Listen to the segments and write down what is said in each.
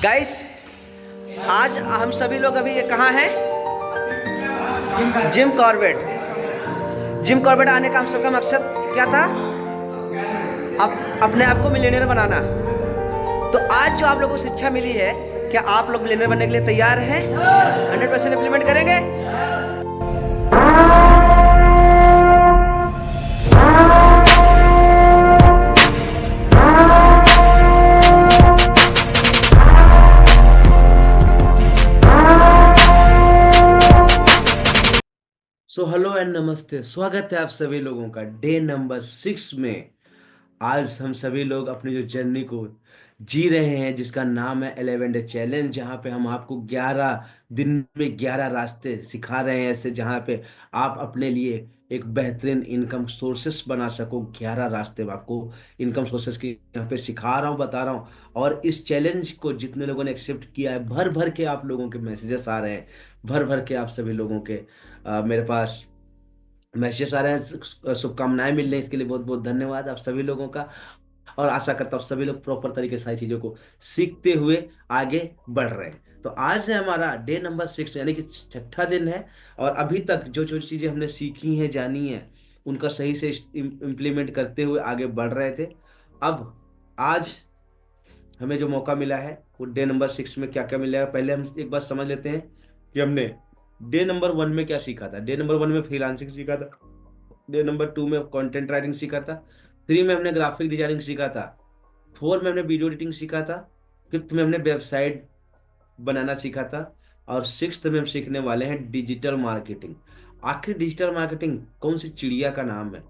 Guys, आज हम सभी लोग अभी ये कहाँ हैं? Jim Corbett. जिम कॉर्बेट आने का हम सबका मकसद क्या था? अपने आप को मिलियनेयर बनाना। तो आज जो आप लोगों को शिक्षा मिली है, क्या आप लोग मिलियनेयर बनने के लिए तैयार हैं? 100% इम्प्लीमेंट करेंगे? हेलो एंड नमस्ते, स्वागत है आप सभी लोगों का डे नंबर 6 में। आज हम सभी लोग अपनी जो जर्नी को जी रहे हैं, जिसका नाम है 11 डे चैलेंज, जहाँ पे हम आपको 11 दिन में 11 रास्ते सिखा रहे हैं, ऐसे जहाँ पे आप अपने लिए एक बेहतरीन इनकम सोर्सेस बना सको। 11 रास्ते मैं आपको इनकम सोर्सेस की यहाँ पे सिखा रहा हूँ, बता रहा हूँ। और इस चैलेंज को जितने लोगों ने एक्सेप्ट किया है, भर भर के आप लोगों के मैसेजेस आ रहे हैं, भर भर के आप सभी लोगों के मेरे पास मैसेज आ रहे हैं, शुभकामनाएं मिल रही हैं। इसके लिए बहुत बहुत धन्यवाद आप सभी लोगों का। और आशा करता हूँ सभी लोग प्रॉपर तरीके से सारी चीज़ों को सीखते हुए आगे बढ़ रहे हैं। तो आज है हमारा डे नंबर 6, यानी कि छठा दिन है। और अभी तक जो जो चीज़ें हमने सीखी हैं, जानी है, उनका सही से इम्प्लीमेंट करते हुए आगे बढ़ रहे थे। अब आज हमें जो मौका मिला है, वो डे नंबर 6 में क्या क्या मिलेगा, पहले हम एक बार समझ लेते हैं कि हमने डे नंबर 1 में क्या सीखा था। डे नंबर 1 में फ्रीलांसिंग सीखा था। डे नंबर 2 में कंटेंट राइटिंग सीखा था। 3 में हमने ग्राफिक डिजाइनिंग सीखा था। 4 में हमने वीडियो एडिटिंग सीखा था। 5th में हमने वेबसाइट बनाना सीखा था। और 6th में हम सीखने वाले हैं डिजिटल मार्केटिंग। आखिर डिजिटल मार्केटिंग कौन सी चिड़िया का नाम है,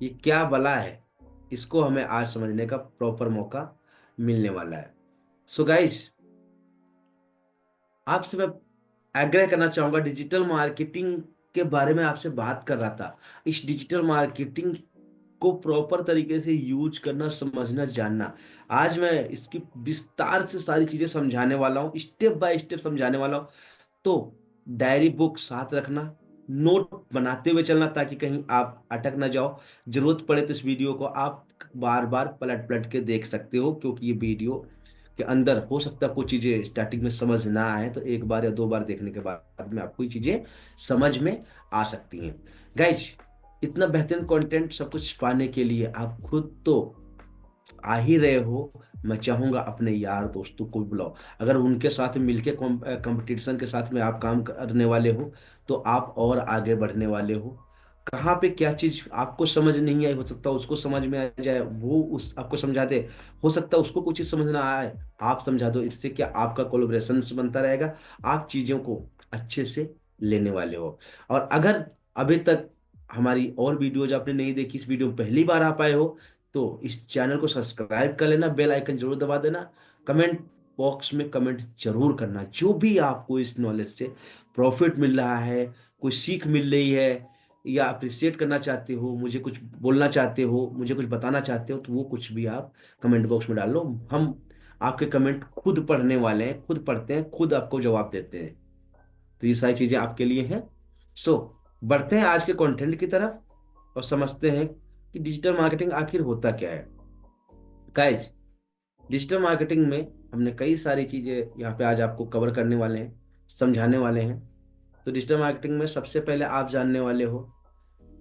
ये क्या बला है, इसको हमें आज समझने का प्रॉपर मौका मिलने वाला है। सो गाइस, आपसे मैं आग्रह करना चाहूंगा, डिजिटल मार्केटिंग के बारे में आपसे बात कर रहा था। इस डिजिटल मार्केटिंग को प्रॉपर तरीके से यूज करना, समझना, जानना, आज मैं इसकी विस्तार से सारी चीजें समझाने वाला हूँ, स्टेप बाय स्टेप समझाने वाला हूँ। तो डायरी बुक साथ रखना, नोट बनाते हुए चलना, ताकि कहीं आप अटक ना जाओ। जरूरत पड़े तो इस वीडियो को आप बार बार पलट पलट के देख सकते हो, क्योंकि ये वीडियो के अंदर हो सकता है कुछ चीजें स्टार्टिंग में समझ ना आए, तो एक बार या दो बार देखने के बाद में आपको ये चीजें समझ में आ सकती हैं। गाइज, इतना बेहतरीन कंटेंट सब कुछ पाने के लिए आप खुद तो आ ही रहे हो। मैं चाहूंगा अपने यार दोस्तों को बुलाओ। अगर उनके साथ मिलके कंपटीशन के साथ में आप काम करने वाले हो, तो आप और आगे बढ़ने वाले हो। कहाँ पे क्या चीज आपको समझ नहीं आई, हो सकता है उसको समझ में आ जाए, वो उस आपको समझा दे। हो सकता है उसको कुछ चीज समझ ना आए, आप समझा दो। इससे क्या आपका कोलैबोरेशन बनता रहेगा, आप चीजों को अच्छे से लेने वाले हो। और अगर अभी तक हमारी और वीडियोज आपने नहीं देखी, इस वीडियो में पहली बार आप आए हो, तो इस चैनल को सब्सक्राइब कर लेना, बेल आइकन जरूर दबा देना। कमेंट बॉक्स में कमेंट जरूर करना, जो भी आपको इस नॉलेज से प्रॉफिट मिल रहा है, कोई सीख मिल रही है, या अप्रिशिएट करना चाहते हो, मुझे कुछ बोलना चाहते हो, मुझे कुछ बताना चाहते हो, तो वो कुछ भी आप कमेंट बॉक्स में डाल लो। हम आपके कमेंट खुद पढ़ने वाले हैं, खुद पढ़ते हैं, खुद आपको जवाब देते हैं। तो ये सारी चीजें आपके लिए हैं। सो बढ़ते हैं आज के कंटेंट की तरफ और समझते हैं कि डिजिटल मार्केटिंग आखिर होता क्या है। गाइज, डिजिटल मार्केटिंग में हमने कई सारी चीजें यहाँ पे आज आपको कवर करने वाले हैं, समझाने वाले हैं। तो डिजिटल मार्केटिंग में सबसे पहले आप जानने वाले हो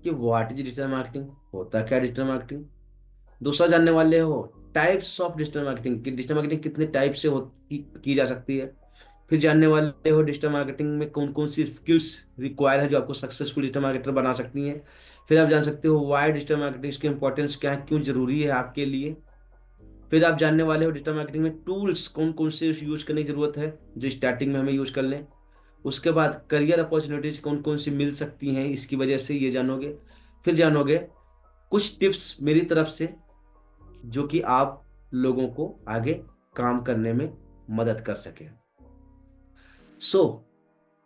कि व्हाट इज डिजिटल मार्केटिंग, होता क्या डिजिटल मार्केटिंग। दूसरा जानने वाले हो टाइप्स ऑफ डिजिटल मार्केटिंग, कि डिजिटल मार्केटिंग कितने टाइप से की जा सकती है। फिर जानने वाले हो डिजिटल मार्केटिंग में कौन कौन सी स्किल्स रिक्वायर है जो आपको सक्सेसफुल डिजिटल मार्केटर बना सकती हैं। फिर आप जान सकते हो वाई डिजिटल मार्केटिंग की इंपॉर्टेंस क्या है, क्यों जरूरी है आपके लिए। फिर आप जानने वाले हो डिजिटल मार्केटिंग में टूल्स कौन कौन से यूज करने की जरूरत है, जो स्टार्टिंग में हमें यूज कर लें। उसके बाद करियर अपॉर्चुनिटीज कौन कौन सी मिल सकती हैं इसकी वजह से, ये जानोगे। फिर जानोगे कुछ टिप्स मेरी तरफ से, जो कि आप लोगों को आगे काम करने में मदद कर सके। सो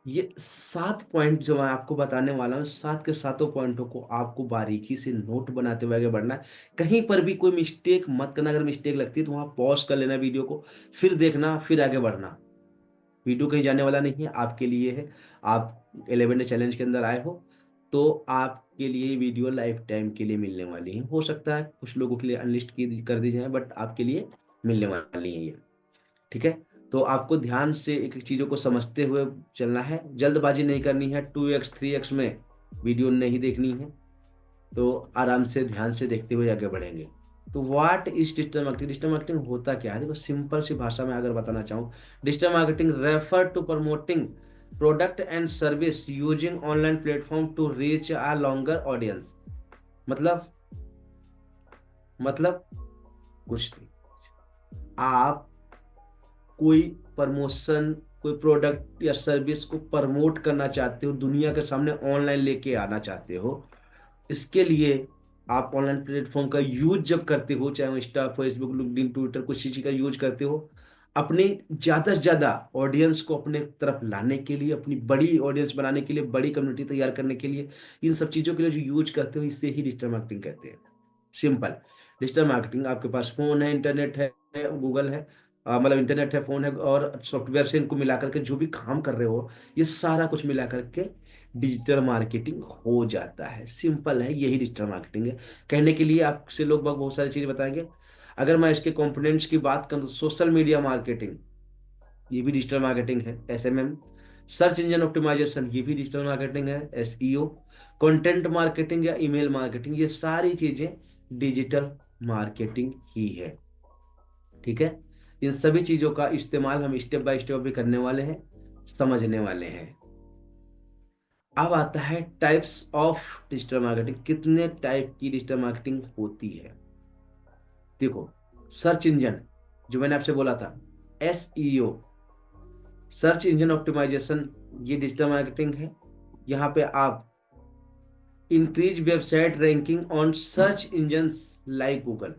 ये 7 पॉइंट जो मैं आपको बताने वाला हूँ, 7 के सातों पॉइंटों को आपको बारीकी से नोट बनाते हुए आगे बढ़ना है। कहीं पर भी कोई मिस्टेक मत करना। अगर मिस्टेक लगती है तो वहां पॉज कर लेना वीडियो को, फिर देखना, फिर आगे बढ़ना। वीडियो कहीं जाने वाला नहीं है, आपके लिए है। आप 11 डे चैलेंज के अंदर आए हो, तो आपके लिए ये वीडियो लाइफ टाइम के लिए मिलने वाली है। हो सकता है कुछ लोगों के लिए अनलिस्ट की कर दी जाए, बट आपके लिए मिलने वाली है ये। ठीक है। तो आपको ध्यान से एक एक चीज़ों को समझते हुए चलना है, जल्दबाजी नहीं करनी है, 2x 3x में वीडियो नहीं देखनी है। तो आराम से ध्यान से देखते हुए आगे बढ़ेंगे। तो what is digital marketing? Digital marketing होता क्या है? देखो, सिंपल सी भाषा में अगर बताना चाहूँ, digital marketing refer to promoting product and service using online platform to reach a longer audience. मतलब मतलब कुछ नहीं, आप कोई प्रमोशन, कोई प्रोडक्ट या सर्विस को प्रमोट करना चाहते हो, दुनिया के सामने ऑनलाइन लेके आना चाहते हो, इसके लिए आप ऑनलाइन प्लेटफॉर्म का यूज जब करते हो, चाहे वो इंस्टा, फेसबुक, लिंक्डइन, ट्विटर, कुछ चीज का यूज करते हो, अपनी ज्यादा से ज्यादा ऑडियंस को अपने तरफ लाने के लिए, अपनी बड़ी ऑडियंस बनाने के लिए, बड़ी कम्युनिटी तैयार करने के लिए, इन सब चीजों के लिए जो यूज करते हो, इससे ही डिजिटल मार्केटिंग कहते हैं। सिंपल। डिजिटल मार्केटिंग, आपके पास फोन है, इंटरनेट है, गूगल है, मतलब इंटरनेट है, फोन है, और सॉफ्टवेयर से इनको मिला करके जो भी काम कर रहे हो, ये सारा कुछ मिला करके डिजिटल मार्केटिंग हो जाता है। सिंपल है, यही डिजिटल मार्केटिंग है। कहने के लिए आपसे लोग बाग बहुत सारी चीजें बताएंगे। अगर मैं इसके कंपोनेंट्स की बात करूं तो सोशल मीडिया मार्केटिंग, ये भी डिजिटल मार्केटिंग है। एसएमएम, सर्च इंजन ऑप्टिमाइजेशन, ये भी डिजिटल मार्केटिंग है। एसईओ, कंटेंट मार्केटिंग या ईमेल मार्केटिंग, ये सारी चीजें डिजिटल मार्केटिंग ही है। ठीक है। इन सभी चीजों का इस्तेमाल हम स्टेप बाय स्टेप भी करने वाले हैं, समझने वाले हैं। अब आता है टाइप्स ऑफ डिजिटल मार्केटिंग। कितने टाइप की डिजिटल मार्केटिंग होती है? देखो, सर्च इंजन, जो मैंने आपसे बोला था, एसईओ, सर्च इंजन ऑप्टिमाइजेशन, ये डिजिटल मार्केटिंग है। यहाँ पे आप increase website ranking on search engine like Google.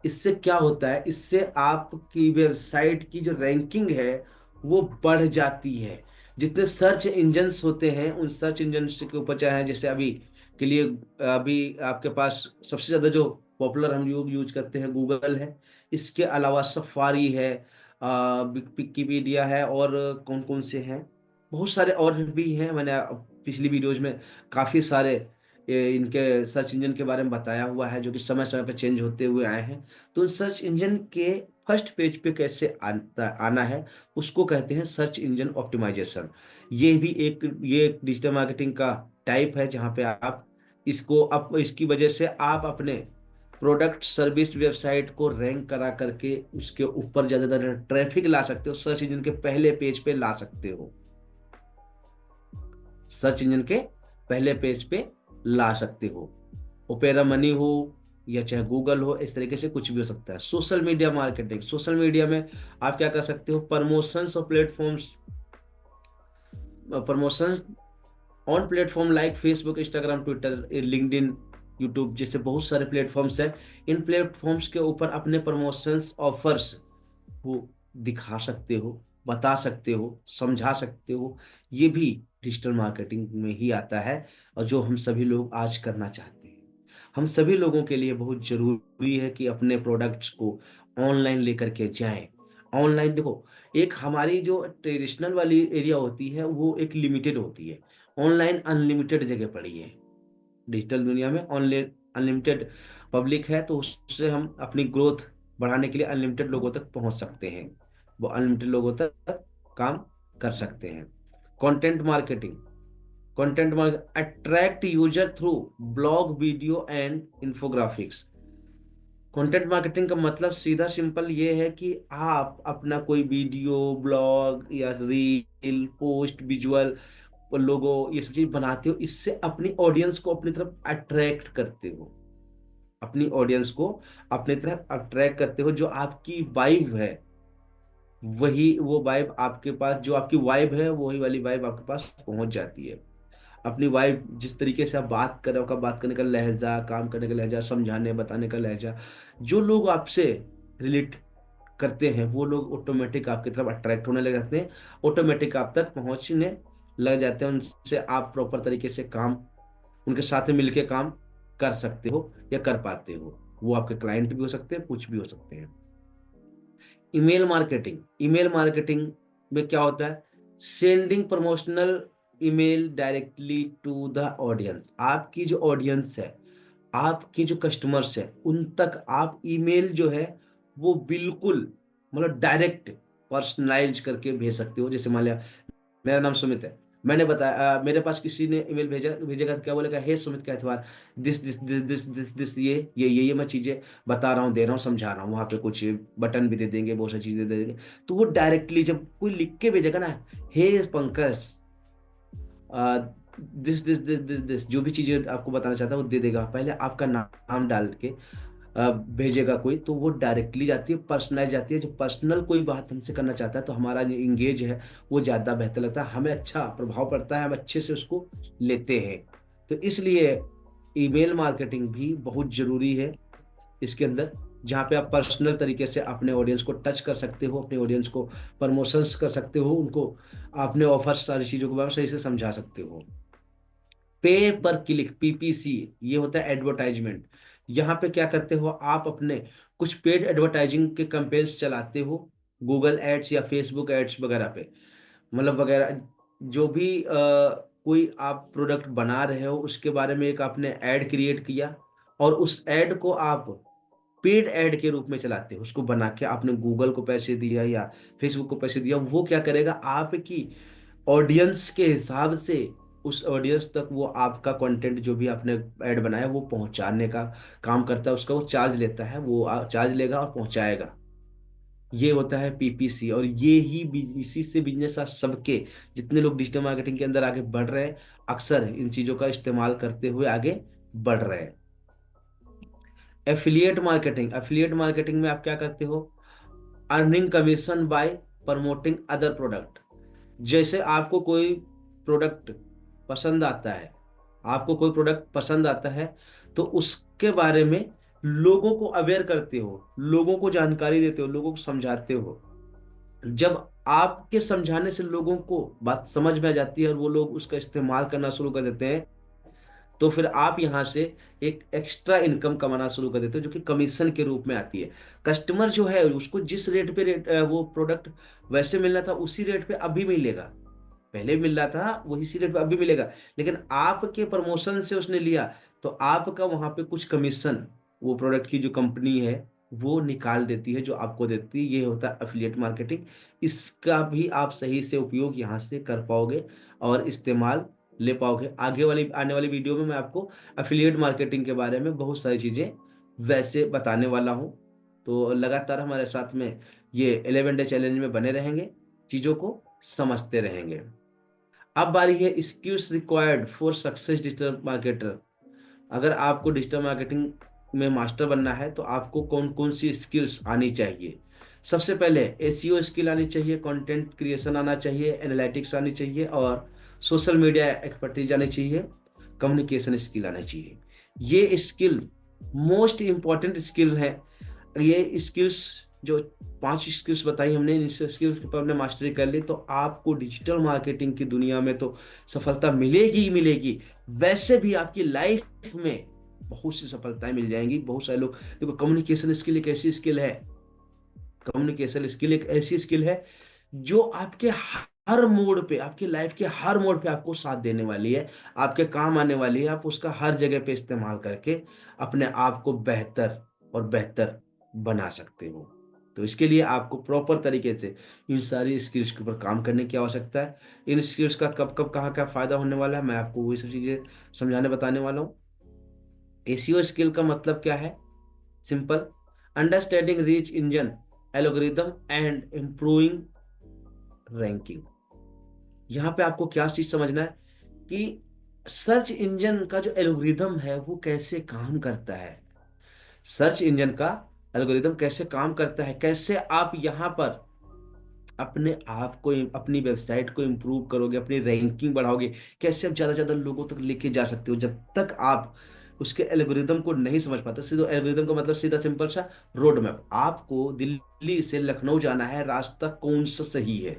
इससे क्या होता है? इससे आपकी वेबसाइट की जो रैंकिंग है वो बढ़ जाती है। जितने सर्च इंजन्स होते हैं, उन सर्च इंजन्स के ऊपर, चाहे जैसे अभी के लिए, अभी आपके पास सबसे ज़्यादा जो पॉपुलर हम लोग यूज करते हैं, गूगल है। इसके अलावा सफारी है, विकिपीडिया है, और कौन कौन से हैं, बहुत सारे और भी हैं। मैंने पिछली वीडियोज में काफ़ी सारे इनके सर्च इंजन के बारे में बताया हुआ है, जो कि समय समय पर चेंज होते हुए आए हैं। तो सर्च इंजन के फर्स्ट पेज पे कैसे आना है, उसको कहते हैं सर्च इंजन ऑप्टिमाइजेशन। ये एक डिजिटल मार्केटिंग का टाइप है, जहाँ पे आप इसको, अब इसकी वजह से आप अपने प्रोडक्ट, सर्विस, वेबसाइट को रैंक करा करके उसके ऊपर ज़्यादा ट्रैफिक ला सकते हो, सर्च इंजन के पहले पेज पे ला सकते हो। सर्च इंजन के पहले पेज पे ला सकते हो। ओपेरा मनी हो या चाहे गूगल हो, इस तरीके से कुछ भी हो सकता है। Social media marketing, social media में आप क्या कर सकते हो? प्रमोशंस और platforms, promotion on platform like Facebook, Instagram, Twitter, LinkedIn, YouTube जैसे बहुत सारे प्लेटफॉर्म्स हैं। इन प्लेटफॉर्म्स के ऊपर अपने प्रमोशंस, ऑफर्स को दिखा सकते हो, बता सकते हो, समझा सकते हो। ये भी डिजिटल मार्केटिंग में ही आता है, और जो हम सभी लोग आज करना चाहते हैं। हम सभी लोगों के लिए बहुत जरूरी है कि अपने प्रोडक्ट्स को ऑनलाइन लेकर के जाएं। ऑनलाइन देखो, एक हमारी जो ट्रेडिशनल वाली एरिया होती है वो एक लिमिटेड होती है। ऑनलाइन अनलिमिटेड जगह पड़ी है। डिजिटल दुनिया में ऑनलाइन अनलिमिटेड पब्लिक है, तो उससे हम अपनी ग्रोथ बढ़ाने के लिए अनलिमिटेड लोगों तक पहुंच सकते हैं। वो अनलिमिटेड लोगों तक काम कर सकते हैं। Content marketing, content market attract user through blog, video and infographics. Content marketing का मतलब सीधा सिंपल ये है कि आप अपना कोई वीडियो, ब्लॉग या रील, पोस्ट, विजुअल, लोगो, ये सब चीज बनाते हो। इससे अपनी ऑडियंस को अपनी तरफ अट्रैक्ट करते हो। अपनी ऑडियंस को अपनी तरफ अट्रैक्ट करते हो। जो आपकी वाइब है, वही वो वाइब आपके पास, जो आपकी वाइब है वही वाली वाइब आपके पास पहुंच जाती है। अपनी वाइब, जिस तरीके से आप बात कर रहे हो, आपका बात करने का लहजा, काम करने का लहजा, समझाने बताने का लहजा, जो लोग आपसे रिलेट करते हैं, वो लोग ऑटोमेटिक आपकी तरफ अट्रैक्ट होने लग जाते हैं, ऑटोमेटिक आप तक पहुंचने लग जाते हैं। उनसे आप प्रॉपर तरीके से काम, उनके साथ में मिलके काम कर सकते हो या कर पाते हो। वो आपके क्लाइंट भी हो सकते हैं, कुछ भी हो सकते हैं। ईमेल मार्केटिंग, ईमेल मार्केटिंग में क्या होता है? Sending promotional email directly to the audience. आपकी जो ऑडियंस है, आपके जो कस्टमर्स है, उन तक आप ईमेल जो है वो बिल्कुल मतलब डायरेक्ट पर्सनलाइज करके भेज सकते हो। जैसे मान लिया मेरा नाम सुमित है, मैंने बताया मेरे पास किसी ने ईमेल भेजेगा तो क्या बोलेगा, हे सुमित का एतवार, this this this this this this ये मैं चीजें बता रहा हूँ, दे रहा हूँ, समझा रहा हूँ। वहां पे कुछ बटन भी दे देंगे, बहुत सारी चीजें दे देंगे। तो वो डायरेक्टली जब कोई लिख के भेजेगा ना, हे पंकज, दिस जो भी चीजें आपको बताना चाहता है वो दे देगा। पहले आपका नाम डाल के भेजेगा कोई, तो वो डायरेक्टली जाती है, पर्सनलाइज जाती है। जो पर्सनल कोई बात हमसे करना चाहता है तो हमारा जो इंगेज है वो ज़्यादा बेहतर लगता है, हमें अच्छा प्रभाव पड़ता है, हम अच्छे से उसको लेते हैं। तो इसलिए ईमेल मार्केटिंग भी बहुत जरूरी है इसके अंदर, जहाँ पे आप पर्सनल तरीके से अपने ऑडियंस को टच कर सकते हो, अपने ऑडियंस को प्रमोशंस कर सकते हो, उनको अपने ऑफर्स सारी चीज़ों के बारे में सही से समझा सकते हो। पे पर क्लिक, पीपीसी, ये होता है एडवर्टाइजमेंट। यहाँ पे क्या करते हो आप, अपने कुछ पेड एडवर्टाइजिंग के कैंपेन्स चलाते हो, गूगल एड्स या फेसबुक एड्स वगैरह पे, मतलब वगैरह, जो भी कोई आप प्रोडक्ट बना रहे हो उसके बारे में एक आपने ऐड क्रिएट किया, और उस ऐड को आप पेड ऐड के रूप में चलाते हो। उसको बना के आपने गूगल को पैसे दिया या फेसबुक को पैसे दिया, वो क्या करेगा, आपकी ऑडियंस के हिसाब से उस ऑडियंस तक वो आपका कंटेंट जो भी आपने ऐड बनाया वो पहुंचाने का काम करता है। उसका वो चार्ज लेता है, वो चार्ज लेगा और पहुंचाएगा। ये होता है पीपीसी। और ये ही इसी से बिजनेस आज सबके, जितने लोग डिजिटल मार्केटिंग के अंदर आगे बढ़ रहे हैं, अक्सर इन चीजों का इस्तेमाल करते हुए आगे बढ़ रहे हैं। एफिलिएट मार्केटिंग, एफिलिएट मार्केटिंग में आप क्या करते हो, earning commission by promoting other product. जैसे आपको कोई प्रोडक्ट पसंद आता है, आपको कोई प्रोडक्ट पसंद आता है, तो उसके बारे में लोगों को अवेयर करते हो, लोगों को जानकारी देते हो, लोगों को समझाते हो। जब आपके समझाने से लोगों को बात समझ में आ जाती है और वो लोग उसका इस्तेमाल करना शुरू कर देते हैं, तो फिर आप यहाँ से एक एक्स्ट्रा इनकम कमाना शुरू कर देते हो, जो कि कमीशन के रूप में आती है। कस्टमर जो है उसको जिस रेट पे वो प्रोडक्ट वैसे मिलना था उसी रेट पे अभी मिलेगा, पहले मिल रहा था वही सी रेट पे अभी मिलेगा। लेकिन आपके प्रमोशन से उसने लिया, तो आपका वहां पे कुछ कमीशन वो प्रोडक्ट की जो कंपनी है वो निकाल देती है, जो आपको देती है। ये होता है एफिलिएट मार्केटिंग। इसका भी आप सही से उपयोग यहाँ से कर पाओगे और इस्तेमाल ले पाओगे। आगे वाली आने वाली वीडियो में मैं आपको एफिलिएट मार्केटिंग के बारे में बहुत सारी चीजें वैसे बताने वाला हूँ। तो लगातार हमारे साथ में ये 11 डे चैलेंज में बने रहेंगे, चीजों को समझते रहेंगे। अब बारी है skills required for success digital marketer. अगर आपको डिजिटल मार्केटिंग में मास्टर बनना है तो आपको कौन कौन सी स्किल्स आनी चाहिए। सबसे पहले एसईओ स्किल आनी चाहिए, कंटेंट क्रिएशन आना चाहिए, एनालिटिक्स आनी चाहिए, और सोशल मीडिया एक्सपर्टीज आनी चाहिए, कम्युनिकेशन स्किल आना चाहिए। ये स्किल मोस्ट इंपॉर्टेंट स्किल है। ये स्किल्स जो 5 स्किल्स बताई हमने, इन स्किल्स के ऊपर हमने मास्टरी कर ली तो आपको डिजिटल मार्केटिंग की दुनिया में तो सफलता मिलेगी ही मिलेगी। वैसे भी आपकी लाइफ में बहुत सी सफलताएं मिल जाएंगी। बहुत सारे लोग देखो, कम्युनिकेशन स्किल एक ऐसी स्किल है, कम्युनिकेशन स्किल एक ऐसी स्किल है जो आपके हर मोड पे, आपकी लाइफ के हर मोड पे आपको साथ देने वाली है, आपके काम आने वाली है। आप उसका हर जगह पे इस्तेमाल करके अपने आप को बेहतर और बेहतर बना सकते हो। तो इसके लिए आपको प्रॉपर तरीके से इन सारी स्किल्स के ऊपर काम करने की आवश्यकता है। इन स्किल्स का कब कब कहाँ क्या फायदा होने वाला है, मैं आपको वही सब चीजें समझाने बताने वाला हूँ। एसीओ स्किल का मतलब क्या है, simple, understanding reach engine algorithm and improving ranking. यहाँ पे आपको क्या चीज समझना है कि सर्च इंजन का जो एल्गोरिदम है वो कैसे काम करता है। सर्च इंजन का एल्गोरिदम कैसे काम करता है, कैसे आप यहाँ पर अपने आप को, अपनी वेबसाइट को इम्प्रूव करोगे, अपनी रैंकिंग बढ़ाओगे, कैसे आप ज़्यादा से ज़्यादा लोगों तक लेके जा सकते हो। जब तक आप उसके एल्गोरिदम को नहीं समझ पाते, सीधा एल्गोरिदम का मतलब सीधा सिंपल सा रोड मैप, आपको दिल्ली से लखनऊ जाना है, रास्ता कौन सा सही है,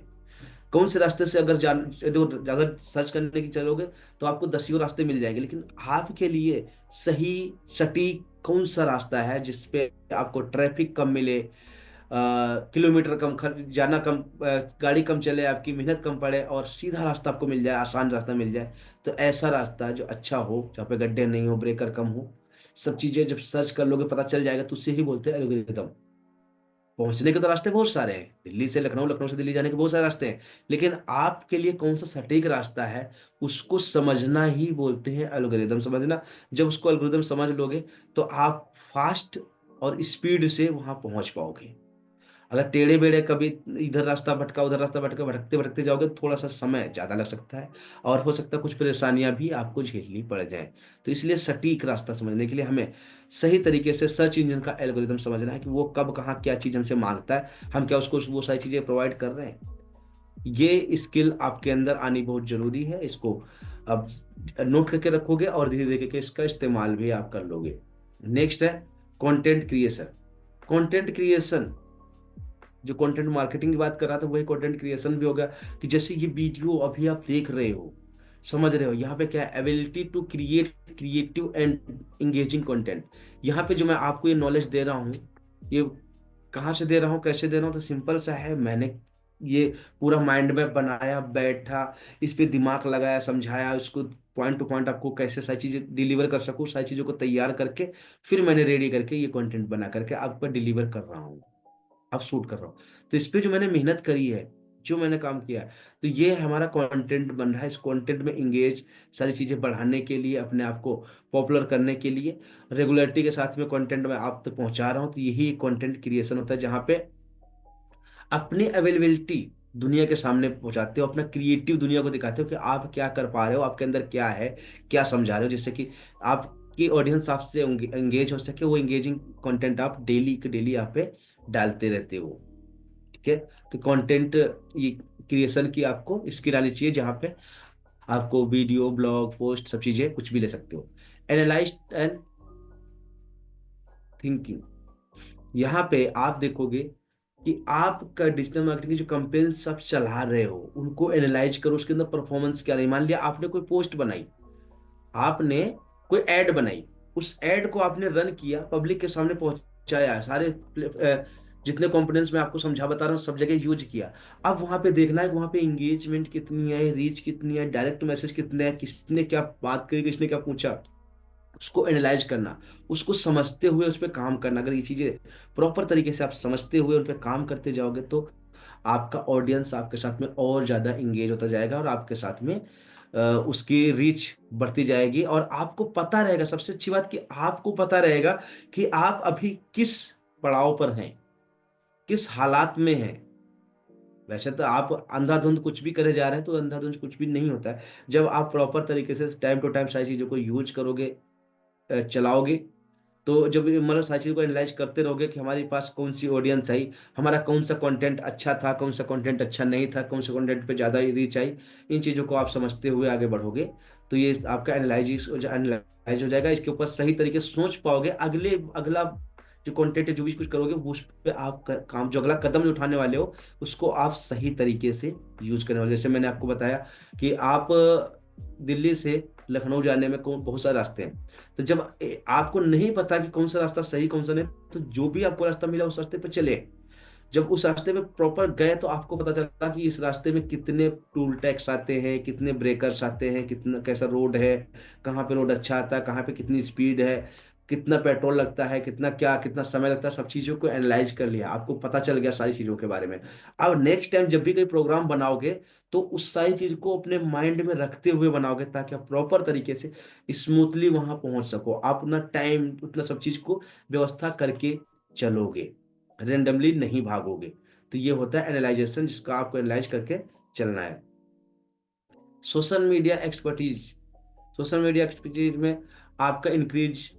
कौन से रास्ते से अगर देखो, अगर सर्च करने की चलोगे तो आपको दसियों रास्ते मिल जाएंगे, लेकिन आपके लिए सही सटीक कौन सा रास्ता है जिसपे आपको ट्रैफिक कम मिले, किलोमीटर कम खर्च, जाना कम, गाड़ी कम चले, आपकी मेहनत कम पड़े और सीधा रास्ता आपको मिल जाए, आसान रास्ता मिल जाए। तो ऐसा रास्ता जो अच्छा हो, जहाँ पे गड्ढे नहीं हो, ब्रेकर कम हो, सब चीजें जब सर्च कर लोगे पता चल जाएगा। तो उससे ही बोलते हैं एल्गोरिदम। पहुंचने के तो रास्ते बहुत सारे हैं, दिल्ली से लखनऊ, लखनऊ से दिल्ली जाने के बहुत सारे रास्ते हैं, लेकिन आपके लिए कौन सा सटीक रास्ता है उसको समझना ही बोलते हैं एल्गोरिदम समझना। जब उसको एल्गोरिदम समझ लोगे तो आप फास्ट और स्पीड से वहां पहुंच पाओगे। अगर टेढ़े बेढ़े कभी इधर रास्ता भटका उधर रास्ता भटका, भटकते भटकते जाओगे तो थोड़ा सा समय ज़्यादा लग सकता है, और हो सकता है कुछ परेशानियां भी आपको झेलनी पड़ जाए। तो इसलिए सटीक रास्ता समझने के लिए हमें सही तरीके से सर्च इंजन का एल्गोरिदम समझना है कि वो कब कहाँ क्या चीज़ हमसे मांगता है, हम क्या उसको वो सारी चीज़ें प्रोवाइड कर रहे हैं। ये स्किल आपके अंदर आनी बहुत जरूरी है। इसको अब नोट करके रखोगे और धीरे धीरे करके इसका इस्तेमाल भी आप कर लोगे। नेक्स्ट है कंटेंट क्रिएशन। कंटेंट क्रिएशन, जो कंटेंट मार्केटिंग की बात कर रहा था वही कंटेंट क्रिएशन भी हो गया। कि जैसे ये वीडियो अभी आप देख रहे हो, समझ रहे हो, यहाँ पे क्या है, ability to create creative and engaging content. यहाँ पे जो मैं आपको ये नॉलेज दे रहा हूँ, ये कहाँ से दे रहा हूँ, कैसे दे रहा हूँ, तो सिंपल सा है। मैंने ये पूरा माइंड मैप बनाया, बैठा, इस पे दिमाग लगाया, समझाया उसको, पॉइंट टू पॉइंट आपको कैसे सारी चीजें डिलीवर कर सकूँ, सारी चीजों को तैयार करके फिर मैंने रेडी करके ये कंटेंट बना करके आप पर डिलीवर कर रहा हूँ, अब शूट कर रहा हूँ। तो इस पे जो मैंने मेहनत करी है, जो मैंने काम किया है, तो ये हमारा कंटेंट बन रहा है। इस कंटेंट में इंगेज सारी चीजें बढ़ाने के लिए, अपने आप को पॉपुलर करने के लिए, रेगुलरिटी के साथ में कंटेंट में आप तक पहुंचा रहा हूँ। तो यही कंटेंट क्रिएशन होता है, जहाँ पे अपनी अवेलेबिलिटी दुनिया के सामने पहुंचाते हो, अपना क्रिएटिव दुनिया को दिखाते हो कि आप क्या कर पा रहे हो, आपके अंदर क्या है, क्या समझा रहे हो, जिससे कि आपकी ऑडियंस आपसे एंगेज हो सके। वो एंगेजिंग कंटेंट आप डेली के डेली यहाँ पे डालते रहते हो। ठीक है, तो कंटेंट ये क्रिएशन की आपको स्किल आनी चाहिए, जहाँ पे आपको वीडियो, ब्लॉग पोस्ट, सब चीजें कुछ भी ले सकते हो। एनालाइज एंड थिंकिंग, यहाँ पे आप देखोगे कि आपका डिजिटल मार्केटिंग की जो कैंपेन्स आप चला रहे हो उनको एनालाइज करो, उसके अंदर परफॉर्मेंस क्या रही। मान लिया आपने कोई पोस्ट बनाई, आपने कोई एड बनाई, उस एड को आपने रन किया, पब्लिक के सामने पहुंचाया, सारे जितने कंपोनेंट्स मैं आपको समझा बता रहा हूँ सब जगह यूज किया। अब वहां पे देखना है कि वहां पे एंगेजमेंट कितनी है, रीच कितनी है, डायरेक्ट मैसेज कितने हैं, किसने क्या बात करी, किसने क्या पूछा, उसको एनालाइज करना, उसको समझते हुए उस पर काम करना। अगर ये चीजें प्रॉपर तरीके से आप समझते हुए उन पर काम करते जाओगे तो आपका ऑडियंस आपके साथ में और ज्यादा इंगेज होता जाएगा, और आपके साथ में उसकी रीच बढ़ती जाएगी। और आपको पता रहेगा, सबसे अच्छी बात कि आपको पता रहेगा कि आप अभी किस पड़ाव पर हैं, किस हालात में हैं। वैसे तो आप अंधाधुंध कुछ भी करे जा रहे हैं, तो अंधाधुंध कुछ भी नहीं होता है। जब आप प्रॉपर तरीके से टाइम टू टाइम सारी चीजों को यूज करोगे, चलाओगे, तो जब ये मतलब सारी चीज़ों को एनालाइज करते रहोगे कि हमारे पास कौन सी ऑडियंस आई, हमारा कौन सा कंटेंट अच्छा था, कौन सा कंटेंट अच्छा नहीं था, कौन सा कंटेंट पे ज़्यादा रीच आई, इन चीज़ों को आप समझते हुए आगे बढ़ोगे, तो ये आपका एनालाइज हो जाएगा। इसके ऊपर सही तरीके से सोच पाओगे, अगले अगला जो कंटेंट है, जो भी कुछ करोगे, वो उस पर आप काम, जो अगला कदम जो उठाने वाले हो उसको आप सही तरीके से यूज करने वाले। जैसे मैंने आपको बताया कि आप दिल्ली से लखनऊ जाने में कौन बहुत सारे रास्ते हैं, तो जब आपको नहीं पता कि कौन सा रास्ता सही कौन सा नहीं, तो जो भी आपको रास्ता मिला उस रास्ते पे चले। जब उस रास्ते पे प्रॉपर गए तो आपको पता चला कि इस रास्ते में कितने टूल टैक्स आते हैं, कितने ब्रेकर्स आते हैं, कितना कैसा रोड है, कहाँ पे रोड अच्छा आता है, कहाँ पे कितनी स्पीड है, कितना पेट्रोल लगता है, कितना क्या कितना समय लगता है, सब चीज़ों को एनालाइज कर लिया, आपको पता चल गया सारी चीज़ों के बारे में। अब नेक्स्ट टाइम जब भी कोई प्रोग्राम बनाओगे तो उस सारी चीज़ को अपने माइंड में रखते हुए बनाओगे, ताकि आप प्रॉपर तरीके से स्मूथली वहां पहुंच सको। आप अपना टाइम उतना सब चीज़ को व्यवस्था करके चलोगे, रेंडमली नहीं भागोगे। तो ये होता है एनालाइजेशन, जिसका आपको एनालाइज करके चलना है। Social media expertise, social media expertise में आपका increase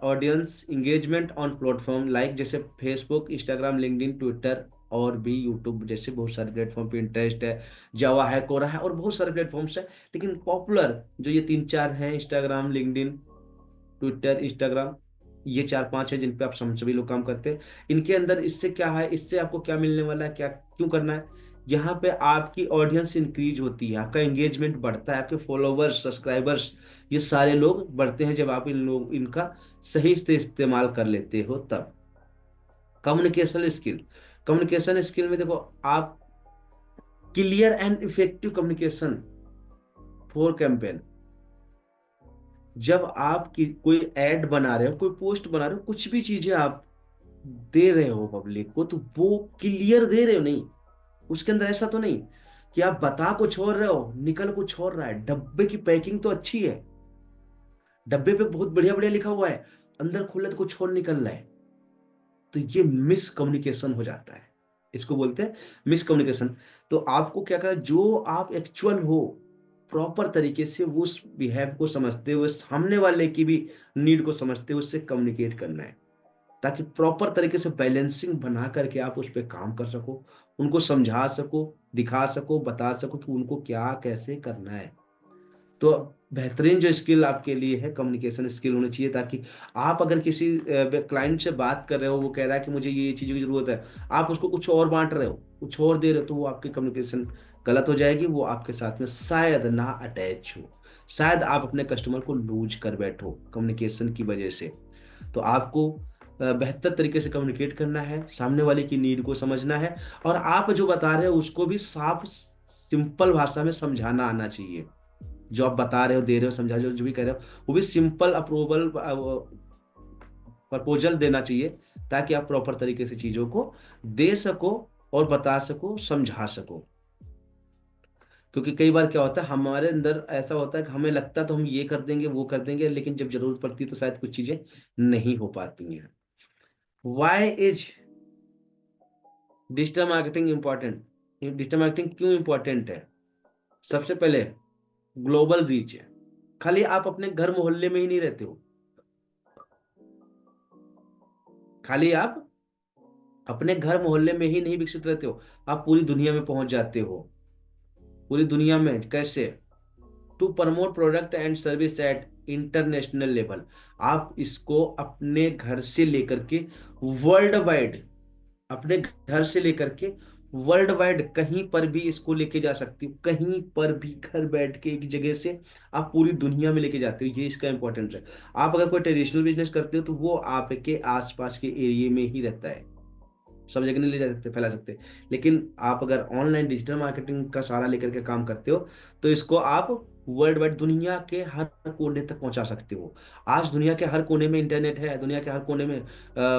audience engagement on platform like जैसे फेसबुक, इंस्टाग्राम, लिंक्डइन, ट्विटर, और भी यूट्यूब जैसे बहुत सारे प्लेटफॉर्म पे, इंटरेस्ट है, जावा है, कोरा है, और बहुत सारे प्लेटफॉर्म्स हैं। लेकिन पॉपुलर जो ये तीन चार हैं, इंस्टाग्राम, लिंक्डइन, ट्विटर, इंस्टाग्राम, ये चार पांच है जिन पे आप सभी लोग काम करते हैं। इनके अंदर इससे क्या है, इससे आपको क्या मिलने वाला है, क्या क्यों करना है, यहाँ पे आपकी ऑडियंस इंक्रीज होती है, आपका एंगेजमेंट बढ़ता है, आपके फॉलोवर्स, सब्सक्राइबर्स, ये सारे लोग बढ़ते हैं जब आप इन लोग इनका सही से इस्तेमाल कर लेते हो तब। कम्युनिकेशन स्किल, कम्युनिकेशन स्किल में देखो आप, clear and effective communication for campaign. जब आप कोई एड बना रहे हो, कोई पोस्ट बना रहे हो, कुछ भी चीजें आप दे रहे हो पब्लिक को, तो वो क्लियर दे रहे हो नहीं। उसके अंदर ऐसा तो नहीं कि आप बता कुछ और रहे हो निकल कुछ और रहा है। डब्बे की पैकिंग तो अच्छी है, डब्बे पे बहुत बढ़िया बढ़िया लिखा हुआ है, अंदर खोले तो कुछ और निकल रहा है। तो ये मिस कम्युनिकेशन हो जाता है, इसको बोलते हैं मिस कम्युनिकेशन। तो आपको क्या करना है, जो आप एक्चुअल हो, प्रॉपर तरीके से वो उस बिहेव को समझते हुए, सामने वाले की भी नीड को समझते हुए उससे कम्युनिकेट करना है, ताकि प्रॉपर तरीके से बैलेंसिंग बना करके आप उस पर काम कर सको, उनको समझा सको, दिखा सको, बता सको कि उनको क्या कैसे करना है। तो बेहतरीन जो स्किल आपके लिए है, कम्युनिकेशन स्किल होनी चाहिए, ताकि आप अगर किसी क्लाइंट से बात कर रहे हो, वो कह रहा है कि मुझे ये चीज़ों की जरूरत है, आप उसको कुछ और बांट रहे हो, कुछ और दे रहे हो, तो वो आपकी कम्युनिकेशन गलत हो जाएगी, वो आपके साथ में शायद ना अटैच हो, शायद आप अपने कस्टमर को लूज कर बैठो कम्युनिकेशन की वजह से। तो आपको बेहतर तरीके से कम्युनिकेट करना है, सामने वाले की नीड को समझना है, और आप जो बता रहे हो उसको भी साफ सिंपल भाषा में समझाना आना चाहिए। जो आप बता रहे हो, दे रहे हो, समझा रहे हो, जो भी कह रहे हो, वो भी सिंपल अप्रूवल प्रपोजल देना चाहिए, ताकि आप प्रॉपर तरीके से चीजों को दे सको और बता सको, समझा सको। क्योंकि कई बार क्या होता है, हमारे अंदर ऐसा होता है कि हमें लगता है तो हम ये कर देंगे वो कर देंगे, लेकिन जब जरूरत पड़ती है तो शायद कुछ चीजें नहीं हो पाती हैं। Why is digital marketing important? Digital marketing क्यों इंपॉर्टेंट है? सबसे पहले ग्लोबल रीच है। खाली आप अपने घर मोहल्ले में ही नहीं रहते हो, खाली आप अपने घर मोहल्ले में ही नहीं विकसित रहते हो, आप पूरी दुनिया में पहुंच जाते हो। पूरी दुनिया में कैसे? To promote product and service at international level. आप इसको अपने घर से लेकर के वर्ल्ड वाइड, अपने घर से लेकर के वर्ल्ड वाइड कहीं पर भी इसको लेके जा सकती हो, कहीं पर भी घर बैठ के एक जगह से आप पूरी दुनिया में लेके जाते हो। ये इसका इंपॉर्टेंस है। आप अगर कोई ट्रेडिशनल बिजनेस करते हो तो वो आपके आसपास के एरिया में ही रहता है, सब जगह नहीं ले जा सकते, फैला सकते। लेकिन आप अगर ऑनलाइन डिजिटल मार्केटिंग का सहारा लेकर के काम करते हो, तो इसको आप वर्ल्ड वाइड दुनिया के हर कोने तक पहुंचा सकते हो। आज दुनिया के हर कोने में इंटरनेट है, दुनिया के हर कोने में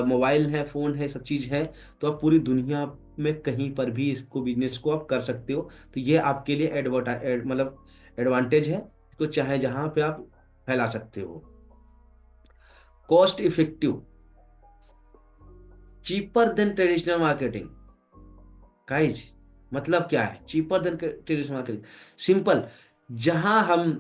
मोबाइल है, फोन है, सब चीज है। तो आप पूरी दुनिया में कहीं पर भी इसको बिजनेस को आप कर सकते हो। तो ये आपके लिए मतलब एडवांटेज है, तो चाहे जहां पे आप फैला सकते हो। Cost effective, cheaper than traditional marketing. Guys, मतलब क्या है cheaper than traditional marketing? Simple. जहां हम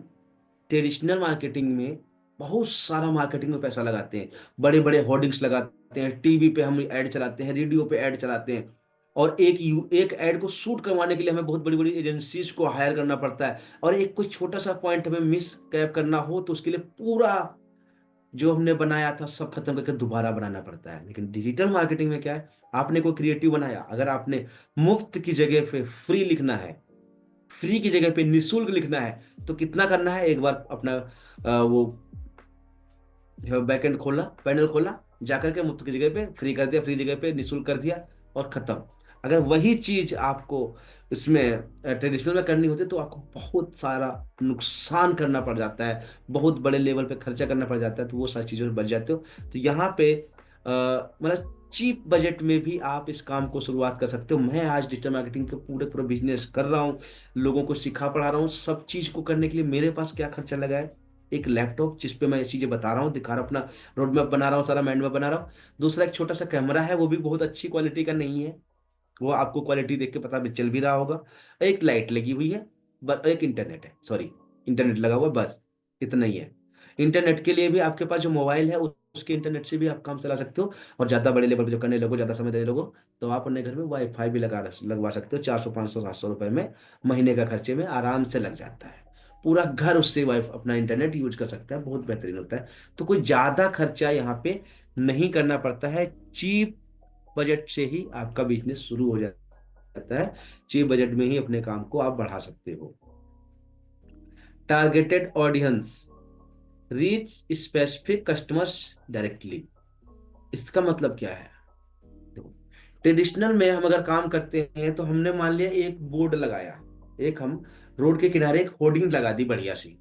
ट्रेडिशनल मार्केटिंग में बहुत सारा मार्केटिंग में पैसा लगाते हैं, बड़े बड़े होर्डिंग्स लगाते हैं, टीवी पे हम ऐड चलाते हैं, रेडियो पे ऐड चलाते हैं, और एक ऐड को शूट करवाने के लिए हमें बहुत बड़ी बड़ी एजेंसीज को हायर करना पड़ता है, और एक कोई छोटा सा पॉइंट हमें मिस कैप करना हो तो उसके लिए पूरा जो हमने बनाया था सब खत्म करके दोबारा बनाना पड़ता है। लेकिन डिजिटल मार्केटिंग में क्या है, आपने कोई क्रिएटिव बनाया, अगर आपने मुफ्त की जगह पे फ्री लिखना है, फ्री की जगह पे निशुल्क लिखना है, तो कितना करना है, एक बार अपना वो बैकएंड खोला, पैनल खोला, जाकर के मुफ्त की जगह पे फ्री कर दिया, फ्री जगह पे निशुल्क कर दिया, और खत्म। अगर वही चीज आपको इसमें ट्रेडिशनल में करनी होती है, तो आपको बहुत सारा नुकसान करना पड़ जाता है, बहुत बड़े लेवल पे खर्चा करना पड़ जाता है, तो वो सारी चीजों से बच जाते हो। तो यहाँ पे मतलब चीप बजट में भी आप इस काम को शुरुआत कर सकते हो। मैं आज डिजिटल मार्केटिंग के पूरे पूरे बिजनेस कर रहा हूँ, लोगों को सिखा पढ़ा रहा हूँ। सब चीज को करने के लिए मेरे पास क्या खर्चा लगा है? एक लैपटॉप जिस पे मैं ये चीजें बता रहा हूँ, दिखा रहा हूँ, अपना रोड मैप बना रहा हूँ, सारा माइंड मैप बना रहा हूँ। दूसरा एक छोटा सा कैमरा है, वो भी बहुत अच्छी क्वालिटी का नहीं है, वो आपको क्वालिटी देख के पता भी चल भी रहा होगा। एक लाइट लगी हुई है, एक इंटरनेट है, सॉरी, इंटरनेट लगा हुआ है, बस इतना ही है। इंटरनेट के लिए भी आपके पास जो मोबाइल है उसके इंटरनेट से भी आप काम चला सकते हो। और ज्यादा बड़े लेवल पे जो करने लगो, ज्यादा समय देने लगो, तो आप अपने घर में वाईफाई भी लगवा सकते हो। 400 500 700 रुपए में महीने का खर्चे में आराम से लग जाता है। पूरा घर उससे वाइफ अपना इंटरनेट यूज कर सकता है, बहुत बेहतरीन होता है। तो कोई ज्यादा खर्चा यहाँ पे नहीं करना पड़ता है। चीप बजट से ही आपका बिजनेस शुरू हो जाता है, चीप बजट में ही अपने काम को आप बढ़ा सकते हो। Targeted audience, reach specific customers directly. इसका मतलब क्या है? देखो, ट्रेडिशनल में हम अगर काम करते हैं तो हमने मान लिया एक बोर्ड लगाया, एक हम रोड के किनारे एक होर्डिंग लगा दी बढ़िया सी,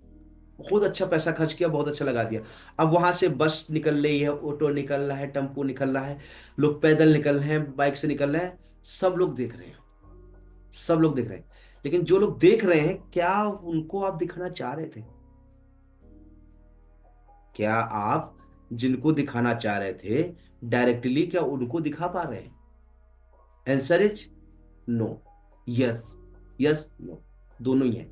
बहुत अच्छा पैसा खर्च किया, बहुत अच्छा लगा दिया। अब वहां से बस निकल रही है, ऑटो निकल रहा है, टेम्पो निकल रहा है, लोग पैदल निकल रहे हैं, बाइक से निकल रहे हैं, सब लोग देख रहे हैं, सब लोग देख रहे हैं। लेकिन जो लोग देख रहे हैं, क्या उनको आप दिखाना चाह रहे थे? क्या आप जिनको दिखाना चाह रहे थे डायरेक्टली, क्या उनको दिखा पा रहे हैं? Answer is no. Yes, yes, no, दोनों ही है।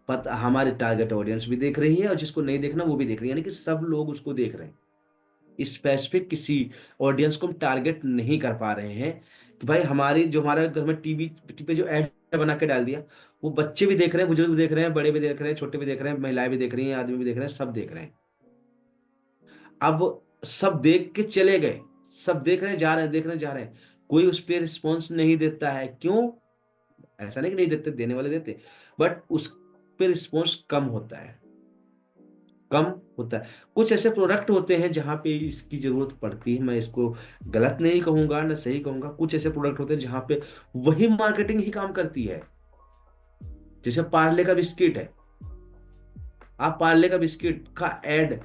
पता, हमारे टारगेट ऑडियंस भी देख रही है और जिसको नहीं देखना वो भी देख रही है, यानी कि सब लोग उसको देख रहे हैं। स्पेसिफिक किसी ऑडियंस को हम टारगेट नहीं कर पा रहे हैं कि भाई हमारी जो हमारे घर में टीवी पे जो ऐड बना के डाल दिया, वो बच्चे भी देख रहे हैं, बुजुर्ग भी देख रहे हैं, बड़े भी देख रहे हैं, छोटे भी देख रहे हैं, महिलाएं भी देख रही हैं, आदमी भी देख रहे हैं, सब देख रहे हैं। अब सब देख के चले गए, सब देख रहे जा रहे हैं, देख रहे जा रहे हैं, कोई उस पर रिस्पॉन्स नहीं देता है। क्यों? ऐसा नहीं कि नहीं देते, देने वाले देते, बट उस पे रिस्पॉन्स कम होता है, कम होता है। कुछ ऐसे प्रोडक्ट होते हैं जहां पे इसकी जरूरत पड़ती है, मैं इसको गलत नहीं कहूंगा ना सही कहूंगा, कुछ ऐसे प्रोडक्ट होते हैं जहां पे वही मार्केटिंग ही काम करती है। जैसे पार्ले का बिस्किट है, आप पार्ले का बिस्किट का एड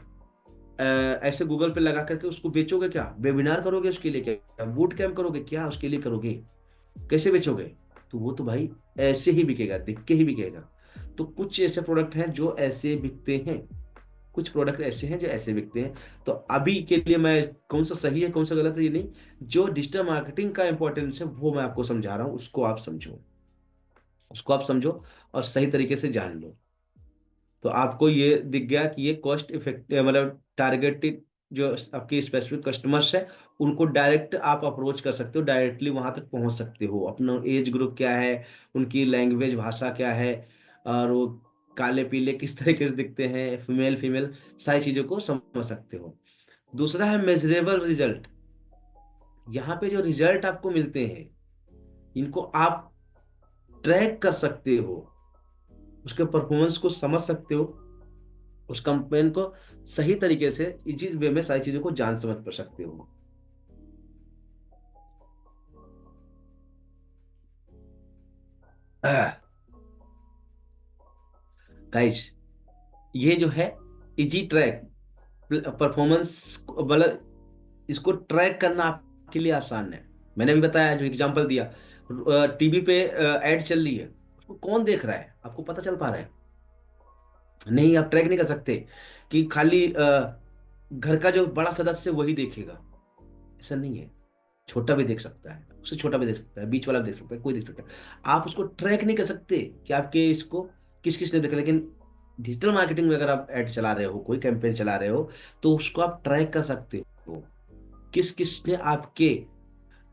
ऐसे गूगल पे लगा करके उसको बेचोगे क्या? वेबिनार करोगे उसके लिए क्या? बूट कैंप करोगे क्या उसके लिए? करोगे? कैसे बेचोगे? तो वो तो भाई ऐसे ही बिकेगा, दिख के ही बिकेगा। तो कुछ ऐसे प्रोडक्ट हैं जो ऐसे बिकते हैं, कुछ प्रोडक्ट ऐसे हैं जो ऐसे बिकते हैं। तो अभी के लिए मैं, कौन सा सही है कौन सा गलत है ये नहीं, जो डिजिटल मार्केटिंग का इंपॉर्टेंस है वो मैं आपको समझा रहा हूँ, उसको आप समझो, उसको आप समझो और सही तरीके से जान लो। तो आपको ये दिख गया कि ये कॉस्ट इफेक्टिव, मतलब टारगेटेड जो आपके स्पेसिफिक कस्टमर्स है, उनको डायरेक्ट आप अप्रोच कर सकते हो, डायरेक्टली वहां तक पहुंच सकते हो। अपना एज ग्रुप क्या है, उनकी लैंग्वेज भाषा क्या है, और वो काले पीले किस तरीके से दिखते हैं, फीमेल फीमेल, सारी चीजों को समझ सकते हो। दूसरा है मेजरेबल रिजल्ट। यहाँ पे जो रिजल्ट आपको मिलते हैं, इनको आप ट्रैक कर सकते हो, उसके परफॉर्मेंस को समझ सकते हो, उस कंपेन को सही तरीके से इजी वे में सारी चीजों को जान समझ कर सकते हो। गाइस, ये जो है इजी ट्रैक परफॉर्मेंस, मतलब इसको ट्रैक करना आपके लिए आसान है। मैंने अभी बताया, जो एग्जांपल दिया, टीवी पे एड चल रही है, उसको कौन देख रहा है आपको पता चल पा रहा है? नहीं, आप ट्रैक नहीं कर सकते कि खाली घर का जो बड़ा सदस्य वही देखेगा, ऐसा नहीं है। छोटा भी देख सकता है, उससे छोटा भी देख सकता है, बीच वाला भी देख सकता है, कोई देख सकता है। आप उसको ट्रैक नहीं कर सकते कि आपके इसको किस किस ने देखा। लेकिन डिजिटल मार्केटिंग में अगर आप ऐड चला रहे हो, कोई कैंपेन चला रहे हो, तो उसको आप ट्रैक कर सकते हो, किस किस ने आपके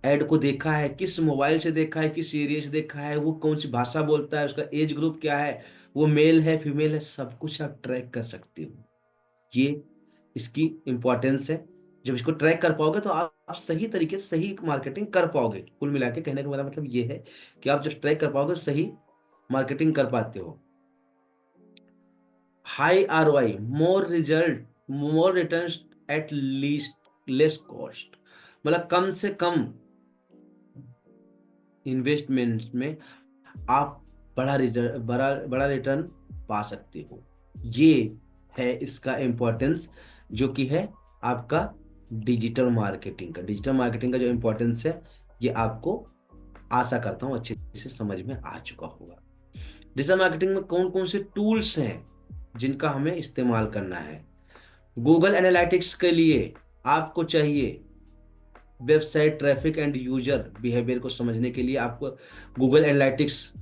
ऐड को देखा है, किस मोबाइल से देखा है, किस एरिया से देखा है, वो कौन सी भाषा बोलता है, उसका एज ग्रुप क्या है, वो मेल है फीमेल है, सब कुछ आप ट्रैक कर सकते हो। ये इसकी इंपॉर्टेंस है। जब इसको ट्रैक कर पाओगे तो आप सही तरीके से सही मार्केटिंग कर पाओगे। कुल मिला के कहने का मेरा मतलब ये है कि आप जब ट्रैक कर पाओगे सही मार्केटिंग कर पाते हो। High ROI, more result, more returns at least less cost, मतलब कम से कम इन्वेस्टमेंट में आप बड़ा रिटर्न, बड़ा रिटर्न पा सकते हो। ये है इसका इम्पोर्टेंस, जो कि है आपका डिजिटल मार्केटिंग का जो इम्पोर्टेंस है, ये आपको आशा करता हूँ अच्छे से समझ में आ चुका होगा। डिजिटल मार्केटिंग में कौन कौन से टूल्स हैं जिनका हमें इस्तेमाल करना है? गूगल एनालिटिक्स के लिए आपको चाहिए website traffic and user behaviour को समझने के लिए आप गूगल एनालिटिक्स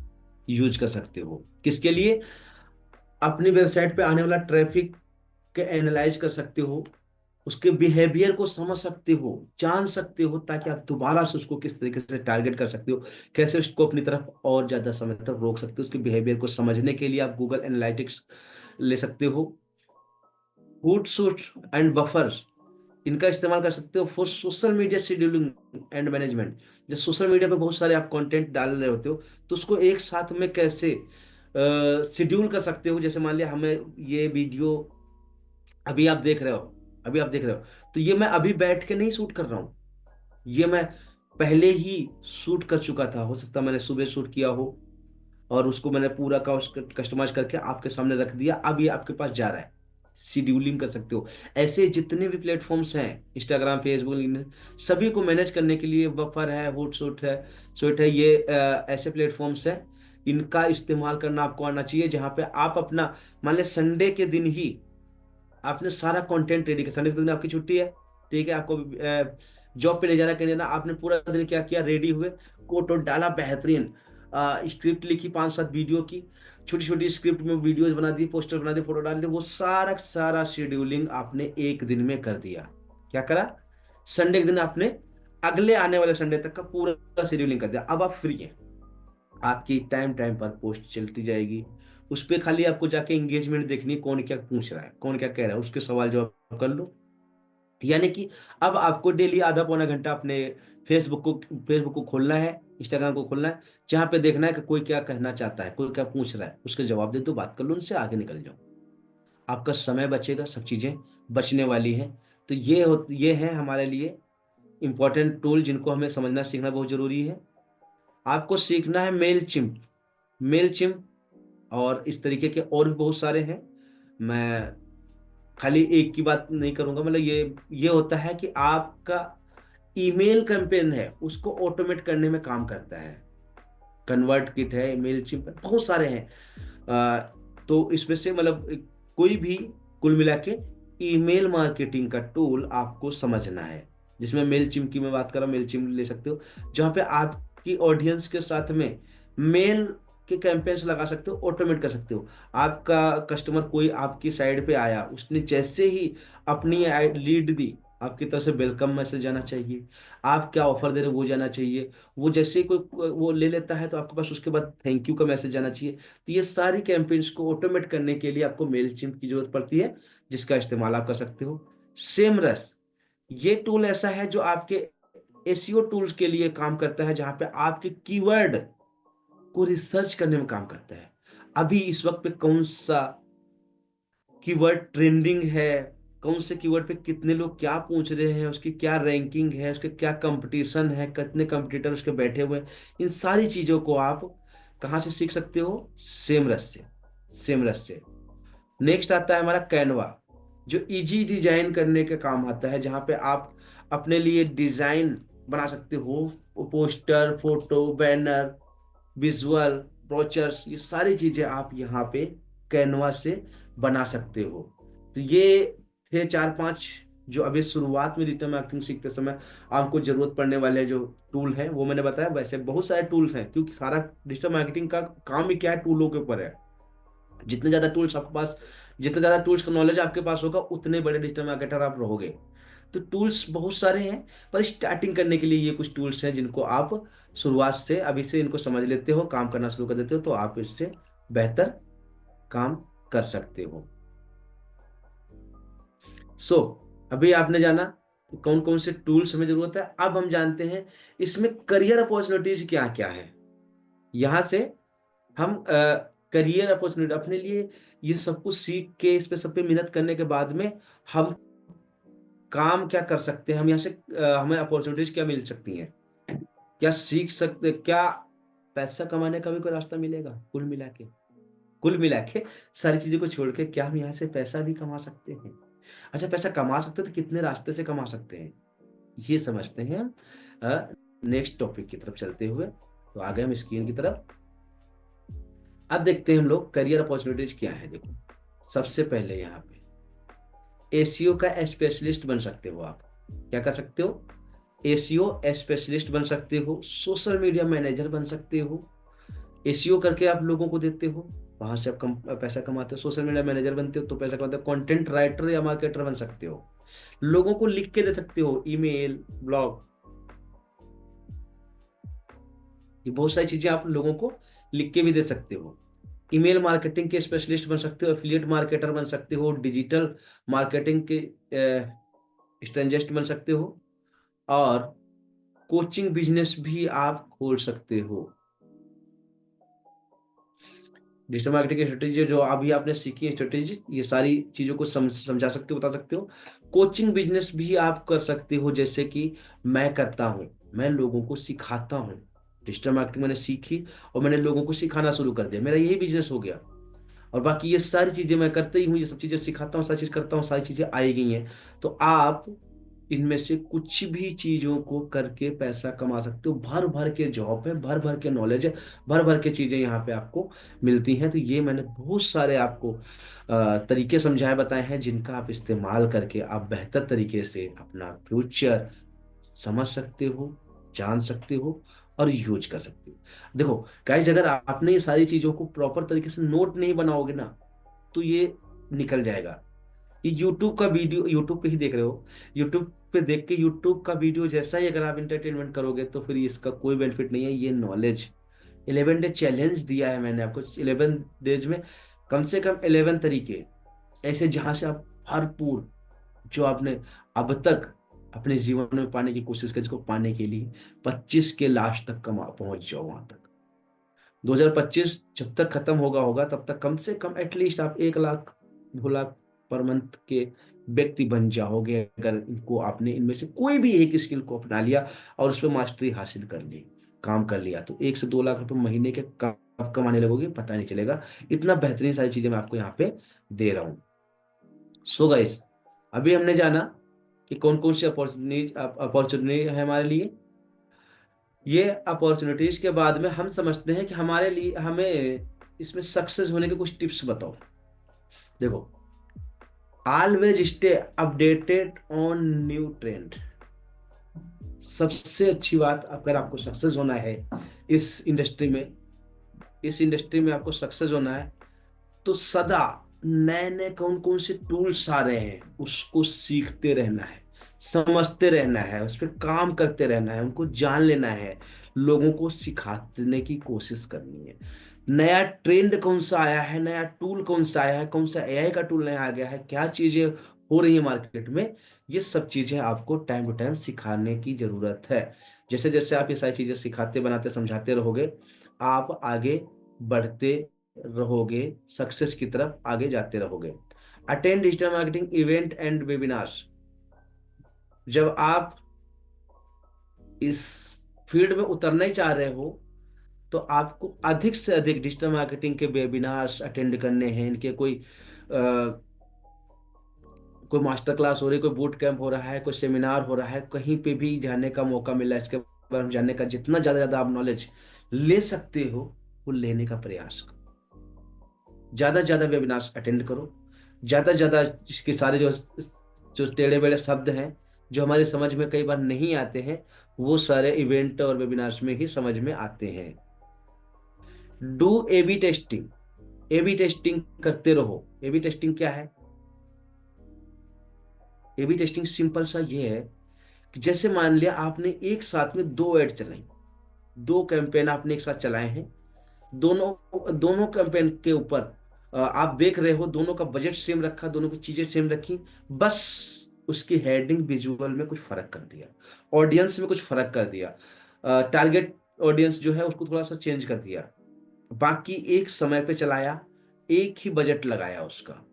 यूज कर सकते हो। किसके लिए? अपनी वेबसाइट पे आने वाला ट्रैफिक के एनालाइज कर सकते हो, उसके बिहेवियर को समझ सकते हो, जान सकते हो, ताकि आप दोबारा से उसको किस तरीके से टारगेट कर सकते हो, कैसे उसको अपनी तरफ और ज्यादा समय तक रोक सकते हो। उसके बिहेवियर को समझने के लिए आप गूगल एनालिटिक्स ले सकते हो। फूड सूट एंड बफर्स, इनका इस्तेमाल कर सकते हो for social media scheduling and management. जब सोशल मीडिया पे बहुत सारे आप कंटेंट डाल रहे होते हो, तो उसको एक साथ में कैसे शेड्यूल कर सकते हो। जैसे मान लिया हमें ये वीडियो अभी आप देख रहे हो, अभी आप देख रहे हो, तो ये मैं अभी बैठ के नहीं शूट कर रहा हूँ, ये मैं पहले ही शूट कर चुका था। हो सकता है मैंने सुबह शूट किया हो, और उसको मैंने पूरा कस्टमाइज करके आपके सामने रख दिया, अब ये आपके पास जा रहा है। शेड्यूलिंग कर सकते हो। ऐसे जितने भी प्लेटफॉर्म्स हैं, इंस्टाग्राम, फेसबुक, लिंक्डइन, सभी को मैनेज करने के लिए बफर है, हुटसुट है, स्विट है, ये ऐसे प्लेटफॉर्म्स हैं। इनका इस्तेमाल करना आपको आना चाहिए, जहां पे आप अपना, मान लिया संडे के दिन ही आपने सारा कंटेंट रेडी किया। संडे के दिन आपकी छुट्टी है, ठीक है, आपको जॉब पे नहीं जाना, कहीं जाना, आपने पूरा दिन क्या किया, रेडी हुए, कोट वोट डाला, बेहतरीन स्क्रिप्ट लिखी, 5-7 वीडियो की, छोटी छोटी स्क्रिप्ट में वीडियोस बना दी, पोस्टर बना दिए, फोटो डाल दिए, वो सारा सारा शेड्यूलिंग आपने एक दिन में कर दिया। क्या करा? संडे के दिन आपने अगले आने वाले संडे तक का पूरा शेड्यूलिंग कर दिया। अब आप फ्री हैं, आपकी टाइम टाइम पर पोस्ट चलती जाएगी। उस पर खाली आपको जाके एंगेजमेंट देखनी है, कौन क्या पूछ रहा है, कौन क्या कह रहा है, उसके सवाल जवाब कर लो। यानी कि अब आपको डेली आधा पौना घंटा अपने फेसबुक को खोलना है, इंस्टाग्राम को खोलना है, जहां पे देखना है कि कोई क्या कहना चाहता है, कोई क्या पूछ रहा है, उसके जवाब दे दो, बात कर लो उनसे, आगे निकल जाओ। आपका समय बचेगा, सब चीजें बचने वाली हैं। तो ये है हमारे लिए इंपॉर्टेंट टूल, जिनको हमें समझना सीखना बहुत जरूरी है। आपको सीखना है मेल चिम्प, और इस तरीके के और भी बहुत सारे हैं। मैं खाली एक की बात नहीं करूंगा, मतलब ये होता है कि आपका ईमेल कैंपेन है उसको ऑटोमेट करने में काम करता है। कन्वर्ट किट है, ईमेल चिप है, बहुत सारे हैं। अ, तो इसमें से मतलब कोई भी, कुल मिला के ईमेल मार्केटिंग का टूल आपको समझना है। जिसमें मेल चिम की मैं बात कर रहा हूँ, मेल चिम ले सकते हो, जहाँ पे आपकी ऑडियंस के साथ में मेल के कैंपेन्स लगा सकते हो, ऑटोमेट कर सकते हो। आपका कस्टमर कोई आपकी साइड पे आया, उसने जैसे ही अपनी लीड दी, आपकी तरफ से वेलकम मैसेज जाना चाहिए, आप क्या ऑफर दे रहे हो वो जाना चाहिए। वो जैसे ही कोई वो ले लेता है, तो आपके पास उसके बाद थैंक यू का मैसेज जाना चाहिए। तो ये सारी कैंपेन्स को ऑटोमेट करने के लिए आपको मेल चिम्प की जरूरत पड़ती है, जिसका इस्तेमाल आप कर सकते हो। सेमरस, ये टूल ऐसा है जो आपके एसईओ टूल्स के लिए काम करता है, जहां पे आपके कीवर्ड को रिसर्च करने में काम करता है। अभी इस वक्त पे कौन सा कीवर्ड ट्रेंडिंग है, कौन से कीवर्ड पे कितने लोग क्या पूछ रहे हैं, उसकी क्या रैंकिंग है, उसके क्या कंपटीशन है, कितने कंपटीटर उसके बैठे हुए हैं, इन सारी चीजों को आप कहाँ से सीख सकते हो? सेमरस से। नेक्स्ट आता है हमारा कैनवा, जो इजी डिजाइन करने के काम आता है, जहाँ पे आप अपने लिए डिजाइन बना सकते हो, poster, photo, banner, visual, brochures, ये सारी चीजें आप यहाँ पे कैनवा से बना सकते हो। तो ये थे 4-5 जो अभी शुरुआत में डिजिटल मार्केटिंग सीखते समय आपको जरूरत पड़ने वाले जो टूल हैं, वो मैंने बताया। वैसे बहुत सारे टूल्स हैं, क्योंकि सारा डिजिटल मार्केटिंग का काम ही क्या है, टूलों के ऊपर है। जितने ज्यादा टूल्स आपके पास, जितना ज्यादा टूल्स का नॉलेज आपके पास होगा, उतने बड़े डिजिटल मार्केटर आप रहोगे। तो टूल्स बहुत सारे हैं, पर स्टार्टिंग करने के लिए ये कुछ टूल्स हैं, जिनको आप शुरुआत से अभी से इनको समझ लेते हो, काम करना शुरू कर देते हो, तो आप इससे बेहतर काम कर सकते हो। सो अभी आपने जाना कि कौन कौन से टूल्स हमें जरूरत है। अब हम जानते हैं इसमें करियर अपॉर्चुनिटीज क्या क्या है। यहां से हम करियर अपॉर्चुनिटी अपने लिए ये सब कुछ सीख के, इस पे सब पे मेहनत करने के बाद में हम काम क्या कर सकते हैं, हम यहाँ से हमें अपॉर्चुनिटीज क्या मिल सकती हैं, क्या सीख सकते, क्या पैसा कमाने का भी कोई रास्ता मिलेगा। कुल मिला के सारी चीजों को छोड़ के, क्या हम यहाँ से पैसा भी कमा सकते हैं? अच्छा, पैसा कमा सकते हैं तो कितने रास्ते से कमा सकते हैं, ये समझते हैं हम नेक्स्ट टॉपिक की तरफ चलते हुए। तो आ गए हम स्क्रीन की तरफ। अब देखते हैं हम लोग करियर अपॉर्चुनिटीज क्या है। देखो, सबसे पहले यहाँ पे एसीओ का स्पेशलिस्ट बन सकते हो आप। क्या कर सकते हो? एसीओ स्पेशलिस्ट बन सकते हो, सोशल मीडिया मैनेजर बन सकते हो। एसीओ करके आप लोगों को देते हो, वहां से आप पैसा कमाते हो। सोशल मीडिया मैनेजर बनते हो तो पैसा कमाते हो। कंटेंट राइटर या मार्केटर बन सकते हो, लोगों को लिख के दे सकते हो, ईमेल, ब्लॉग, ये बहुत सारी चीजें आप लोगों को लिख के भी दे सकते हो। ईमेल मार्केटिंग के स्पेशलिस्ट बन सकते हो, एफिलिएट मार्केटर बन सकते हो, डिजिटल मार्केटिंग के स्ट्रेंजर्स बन सकते हो, और कोचिंग बिजनेस भी आप खोल सकते हो। डिजिटल मार्केटिंग की स्ट्रेटेजी जो अभी आपने सीखी है स्ट्रेटेजी, ये सारी चीजों को समझा सकते हो, बता सकते हो। कोचिंग बिजनेस भी आप कर सकते हो, जैसे कि मैं करता हूँ, मैं लोगों को सिखाता हूँ, डिजिटल मार्केटिंग मैंने सीखी और मैंने लोगों को सिखाना शुरू कर दिया, मेरा यही बिजनेस हो गया। और बाकी ये सारी चीजें मैं करते ही हूँ, ये सब चीजें सिखाता हूँ, सारी चीज करता हूँ, सारी चीजें आई गई हैं। तो आप इनमें से कुछ भी चीजों को करके पैसा कमा सकते हो। भर भर के जॉब है, भर भर के नॉलेज है, भर भर के चीजें यहाँ पे आपको मिलती हैं। तो ये मैंने बहुत सारे आपको तरीके समझाए बताए हैं, जिनका आप इस्तेमाल करके आप बेहतर तरीके से अपना फ्यूचर समझ सकते हो, जान सकते हो और यूज कर सकते हो। देखो गाइस, अगर आपने ये सारी चीजों को प्रॉपर तरीके से नोट नहीं बनाओगे ना, तो ये निकल जाएगा। ये यूट्यूब का वीडियो, यूट्यूब पे ही देख रहे हो, यूट्यूब पे देख के यूट्यूब का वीडियो जैसा ही अगर आप इंटरटेनमेंट करोगे तो फिर इसका कोई बेनिफिट नहीं है। ये नॉलेज 11 डे चैलेंज दिया है मैंने आपको, 11 डेज में कम से कम 11 तरीके ऐसे, जहां से आप भरपूर जो आपने अब तक अपने जीवन में पाने की कोशिश की, जिसको पाने के लिए 25 के लास्ट तक कमा पहुंच जाओ वहां तक। 2025 जब तक खत्म होगा तब तक कम से कम एटलीस्ट आप 1 लाख 2 लाख पर मंथ के व्यक्ति बन जाओगे, अगर इनको आपने इनमें से कोई भी एक स्किल को अपना लिया और उस पर मास्टरी हासिल कर ली, काम कर लिया, तो 1 से 2 लाख रुपए महीने के कब कमाने लगोगे पता नहीं चलेगा। इतना बेहतरीन सारी चीजें मैं आपको यहाँ पे दे रहा हूँ। सो गाइस, अभी हमने जाना कि कौन कौन सी अपॉर्चुनिटी है हमारे लिए। ये अपॉर्चुनिटीज के बाद में हम समझते हैं कि हमारे लिए, हमें इसमें सक्सेस होने के कुछ टिप्स बताओ। देखो, always stay updated on new trend. सबसे अच्छी बात, अगर आपको सक्सेस होना है इस इंडस्ट्री में, इस इंडस्ट्री में आपको सक्सेस होना है, तो सदा नए नए कौन कौन से टूल्स आ रहे हैं उसको सीखते रहना है, समझते रहना है, उस पर काम करते रहना है, उनको जान लेना है, लोगों को सिखाने की कोशिश करनी है। नया ट्रेंड कौन सा आया है, नया टूल कौन सा आया है, कौन सा एआई का टूल नया आ गया है, क्या चीजें हो रही है मार्केट में, ये सब चीजें आपको टाइम टू टाइम सिखाने की जरूरत है। जैसे जैसे आप ये सारी चीजें सिखाते बनाते समझाते रहोगे, आप आगे बढ़ते रहोगे, सक्सेस की तरफ आगे जाते रहोगे। Attend digital marketing event and webinars. जब आप इस फील्ड में उतरना ही चाह रहे हो, तो आपको अधिक से अधिक डिजिटल मार्केटिंग के वेबिनार्स अटेंड करने हैं। इनके कोई मास्टर क्लास हो रही है, कोई बूट कैंप हो रहा है, कोई सेमिनार हो रहा है, कहीं पे भी जाने का मौका मिला है, इसके बारे में जानने का, जितना ज्यादा ज्यादा आप नॉलेज ले सकते हो वो लेने का प्रयास करो। ज्यादा से ज्यादा वेबिनार्स अटेंड करो, ज्यादा से ज्यादा इसके सारे जो जो टेढ़े बेढ़े शब्द हैं जो हमारे समझ में कई बार नहीं आते हैं, वो सारे इवेंट और वेबिनार्स में ही समझ में आते हैं। Do A B testing. A B testing करते रहो। एबी टेस्टिंग क्या है? एबी टेस्टिंग सिंपल सा ये है कि जैसे मान लिया आपने एक साथ में 2 ऐड चलाई, 2 कैंपेन आपने एक साथ चलाए हैं, दोनों दोनों कैंपेन के ऊपर आप देख रहे हो, दोनों का बजट सेम रखा, दोनों की चीजें सेम रखी, बस उसकी हेडिंग विजुअल में कुछ फर्क कर दिया, ऑडियंस में कुछ फर्क कर दिया, टारगेट ऑडियंस जो है उसको थोड़ा सा चेंज कर दिया, बाकी एक समय पे चलाया, एक ही बजट लगाया उसका।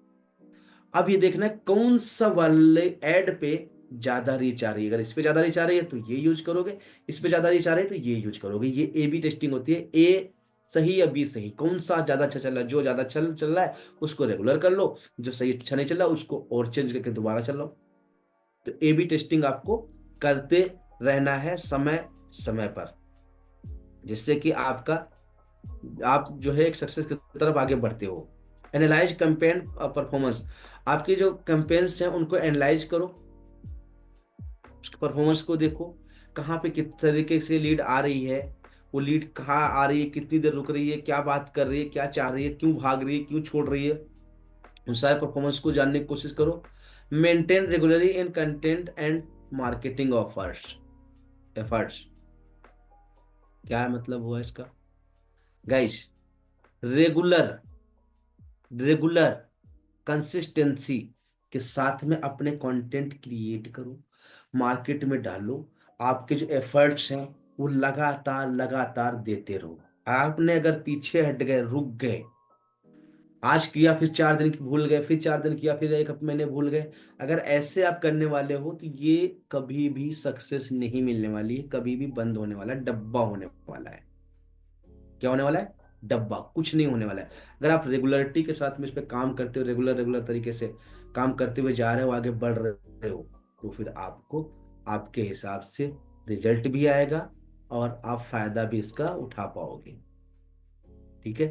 अब ये देखना है कौन सा वाले एड पे ज्यादा रीच आ रही है। अगर इस पे ज्यादा रीच आ रही है तो ये यूज करोगे, इस पे ज्यादा रीच आ रही है तो ये यूज करोगे। ये ए बी टेस्टिंग होती है। ए सही या बी सही, कौन सा ज्यादा अच्छा चल रहा है, जो ज्यादा चल चल रहा है उसको रेगुलर कर लो, जो सही अच्छा नहीं चल रहा उसको और चेंज करके दोबारा चल लो। तो ए बी टेस्टिंग आपको करते रहना है समय समय पर, जिससे कि आप जो है एक सक्सेस की तरफ आगे बढ़ते हो। Analyse campaign performance. आपके जो कैंपेन्स हैं उनको एनालाइज करो, उसके परफॉर्मेंस को देखो, कहाँ पे किस तरीके से लीड आ रही है, वो लीड कहाँ आ रही है, कितनी देर रुक रही है, क्या बात कर रही है, क्या चाह रही है, क्यों भाग रही है, क्यों छोड़ रही है, उन सारे परफॉर्मेंस को जानने की कोशिश करो। Maintain regularly in content and marketing offers efforts. क्या मतलब हुआ इसका गाइस? रेगुलर रेगुलर कंसिस्टेंसी के साथ में अपने कंटेंट क्रिएट करो, मार्केट में डालो, आपके जो एफर्ट्स हैं वो लगातार लगातार देते रहो। आपने अगर पीछे हट गए, रुक गए, आज किया फिर 4 दिन की भूल गए, फिर 4 दिन किया फिर एक महीने भूल गए, अगर ऐसे आप करने वाले हो तो ये कभी भी सक्सेस नहीं मिलने वाली है, कभी भी बंद होने वाला है, डब्बा होने वाला है। क्या होने वाला है? डब्बा, कुछ नहीं होने वाला है। अगर आप रेगुलरिटी के साथ में इस पे काम करते हो, रेगुलर रेगुलर तरीके से काम करते हुए जा रहे हो, आगे बढ़ रहे हो, तो फिर आपको आपके हिसाब से रिजल्ट भी आएगा और आप फायदा भी इसका उठा पाओगे। ठीक है।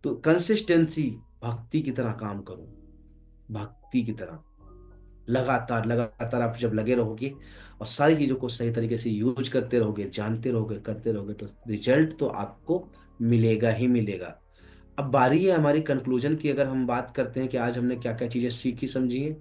तो कंसिस्टेंसी, भक्ति की तरह काम करो, भक्ति की तरह लगातार लगातार आप जब लगे रहोगे और सारी चीजों को सही तरीके से यूज करते रहोगे, जानते रहोगे, करते रहोगे, तो रिजल्ट तो आपको मिलेगा ही मिलेगा। अब बारी है हमारी कंक्लूजन की। अगर हम बात करते हैं कि आज हमने क्या क्या चीजें सीखी समझी हैं,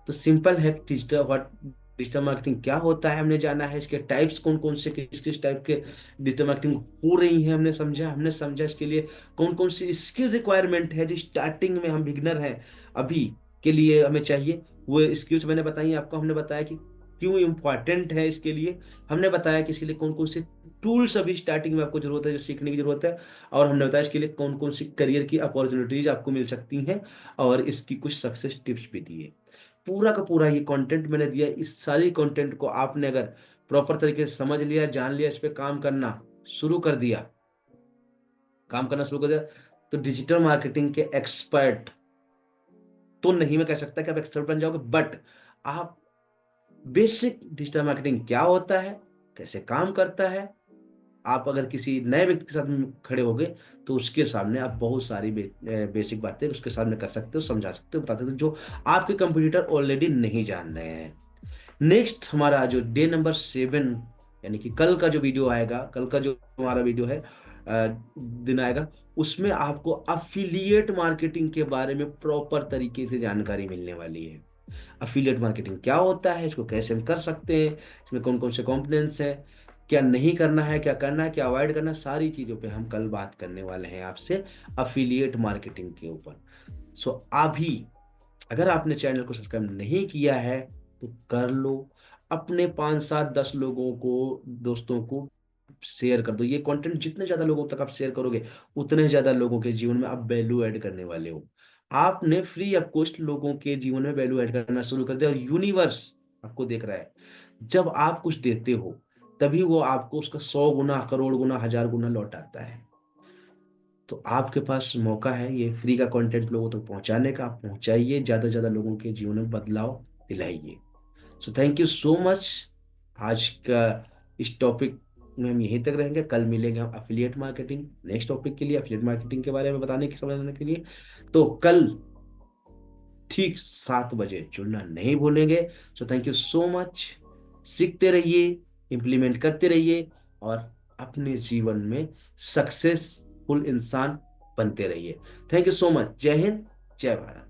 तो सिंपल है, डिजिटल मार्केटिंग क्या होता है हमने जाना है, इसके टाइप्स कौन कौन से, किस किस टाइप के डिजिटल मार्केटिंग हो रही है हमने समझा इसके लिए कौन कौन सी स्किल रिक्वायरमेंट है जो स्टार्टिंग में हम बिगनर हैं अभी के लिए हमें चाहिए। वो स्किल्स मैंने बताई आपको, हमने बताया कि क्यों इंपॉर्टेंट है इसके लिए, हमने बताया कि इसके लिए कौन कौन से टूल्स अभी स्टार्टिंग में आपको जरूरत है, जो सीखने की जरूरत है, और हमने बताया इसके लिए कौन कौन सी करियर की अपॉर्चुनिटीज आपको मिल सकती हैं, और इसकी कुछ सक्सेस टिप्स भी दिए। पूरा का पूरा ये कंटेंट मैंने दिया। इस सारी कंटेंट को आपने अगर प्रॉपर तरीके से समझ लिया, जान लिया, इस पे शुरू कर दिया काम करना शुरू कर दिया, तो डिजिटल मार्केटिंग के एक्सपर्ट तो नहीं मैं कह सकता कि आप एक्सपर्ट बन जाओगे, बट आप बेसिक डिजिटल मार्केटिंग क्या होता है, कैसे काम करता है, आप अगर किसी नए व्यक्ति के साथ में खड़े होगे तो उसके सामने आप बहुत सारी बेसिक बातें उसके सामने कर सकते हो, समझा सकते हो, बता सकते हो, जो आपके कंपटीटर ऑलरेडी नहीं जान रहे हैं। नेक्स्ट हमारा जो डे नंबर 7, यानी कि कल का जो वीडियो आएगा, कल का जो हमारा वीडियो है, दिन आएगा, उसमें आपको अफिलिएट मार्केटिंग के बारे में प्रॉपर तरीके से जानकारी मिलने वाली है। अफिलिएट मार्केटिंग क्या होता है, इसको कैसे हम कर सकते हैं, इसमें कौन कौन से कंपोनेंट्स हैं, क्या नहीं करना है, क्या करना है, क्या अवॉइड करना है, सारी चीज़ों पे हम कल बात करने वाले हैं आपसे अफिलिएट मार्केटिंग के ऊपर। सो अभी अगर आपने चैनल को सब्सक्राइब नहीं किया है तो कर लो, अपने 5 7 10 लोगों को, दोस्तों को शेयर कर दो। ये कंटेंट जितने ज्यादा लोगों तक आप शेयर करोगे, उतने ज्यादा लोगों के जीवन में आप वैल्यू ऐड करने वाले हो। आपने फ्री ऑफ कॉस्ट लोगों के जीवन में वैल्यू ऐड करना शुरू कर दिया, और यूनिवर्स आपको देख रहा है। जब आप कुछ देते हो तभी वो आपको उसका 100 गुना, करोड़ गुना, 1000 गुना लौटाता है। तो आपके पास मौका है ये फ्री का कंटेंट लोगों तक पहुंचाने का, आप पहुंचाइए, ज्यादा से ज्यादा लोगों के जीवन में बदलाव दिलाइए। So thank you so much. आज का इस टॉपिक में हम यहीं तक रहेंगे, कल मिलेंगे हम अफिलिएट मार्केटिंग नेक्स्ट टॉपिक के लिए, अफिलिएट मार्केटिंग के बारे में बताने के, समझने के लिए। तो कल ठीक 7 बजे जुड़ना नहीं भूलेंगे। सो थैंक यू सो मच। सीखते रहिए, इम्प्लीमेंट करते रहिए, और अपने जीवन में सक्सेसफुल इंसान बनते रहिए। Thank you so much. जय हिंद, जय भारत।